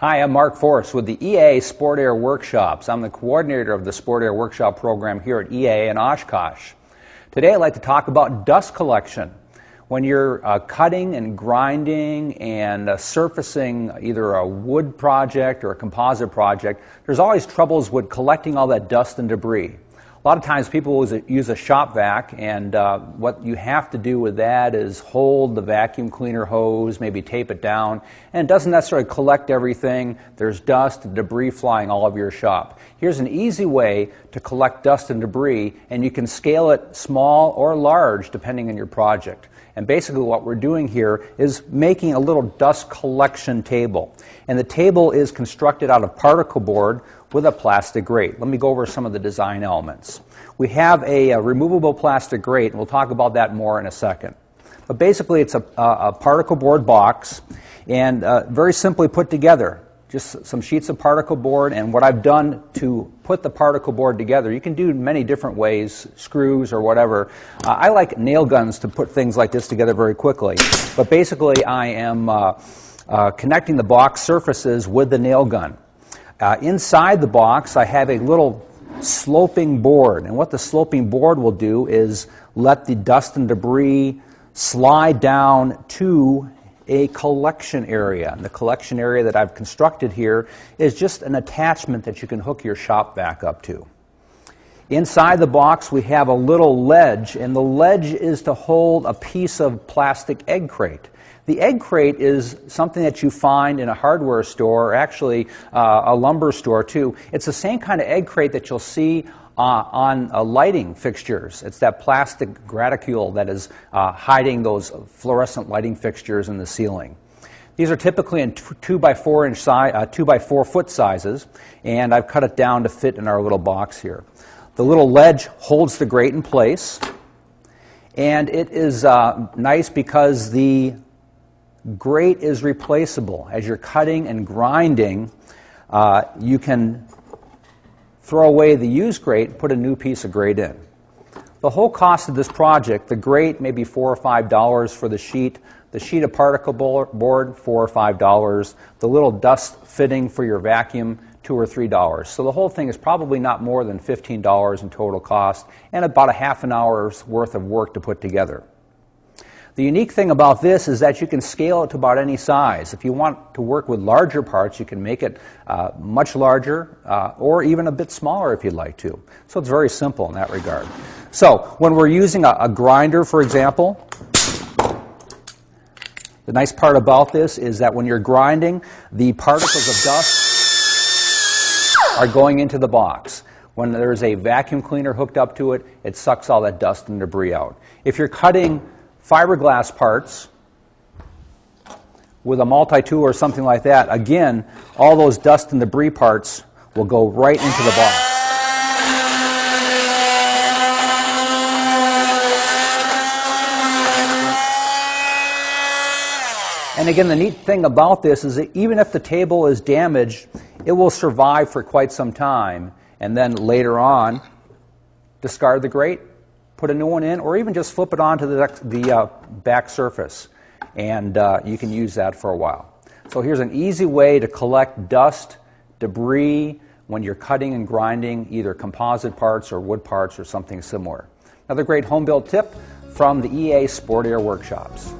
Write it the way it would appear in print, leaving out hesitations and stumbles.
Hi, I'm Mark Forrest with the EAA SportAir Workshops. I'm the coordinator of the SportAir Workshop program here at EAA in Oshkosh. Today I'd like to talk about dust collection. When you're cutting and grinding and surfacing either a wood project or a composite project, there's always troubles with collecting all that dust and debris. A lot of times people will use a shop vac, and what you have to do with that is hold the vacuum cleaner hose, maybe tape it down, and it doesn't necessarily collect everything. There's dust and debris flying all over your shop. Here's an easy way to collect dust and debris, and you can scale it small or large depending on your project. And basically what we're doing here is making a little dust collection table. And the table is constructed out of particle board with a plastic grate. Let me go over some of the design elements. We have a removable plastic grate, and we'll talk about that more in a second. But basically it's a particle board box, and very simply put together. Just some sheets of particle board, and what I've done to put the particle board together, you can do many different ways, screws or whatever. I like nail guns to put things like this together very quickly, but basically I am connecting the box surfaces with the nail gun. Inside the box I have a little sloping board, and what the sloping board will do is let the dust and debris slide down to a collection area. And the collection area that I've constructed here is just an attachment that you can hook your shop vac up to. Inside the box we have a little ledge, and the ledge is to hold a piece of plastic egg crate. The egg crate is something that you find in a hardware store, or actually a lumber store too. It's the same kind of egg crate that you'll see on lighting fixtures. It's that plastic graticule that is hiding those fluorescent lighting fixtures in the ceiling. These are typically in 2 by 4 foot sizes, and I've cut it down to fit in our little box here. The little ledge holds the grate in place, and it is nice because the grate is replaceable. As you're cutting and grinding, you can throw away the used grate and put a new piece of grate in. The whole cost of this project, the grate may be $4 or $5 for the sheet of particle board, $4 or $5, the little dust fitting for your vacuum, $2 or $3. So the whole thing is probably not more than $15 in total cost, and about a half an hour's worth of work to put together. The unique thing about this is that you can scale it to about any size. If you want to work with larger parts, you can make it much larger or even a bit smaller if you'd like to. So it's very simple in that regard. So when we're using a grinder, for example, the nice part about this is that when you're grinding, the particles of dust are going into the box. When there's a vacuum cleaner hooked up to it, it sucks all that dust and debris out. If you're cutting fiberglass parts with a multi-tool or something like that, again, all those dust and debris parts will go right into the box. And again, the neat thing about this is that even if the table is damaged, it will survive for quite some time, and then later on discard the grate, put a new one in, or even just flip it onto the back surface, and you can use that for a while. So here's an easy way to collect dust, debris, when you're cutting and grinding either composite parts or wood parts or something similar. Another great home build tip from the EAA SportAir Workshops.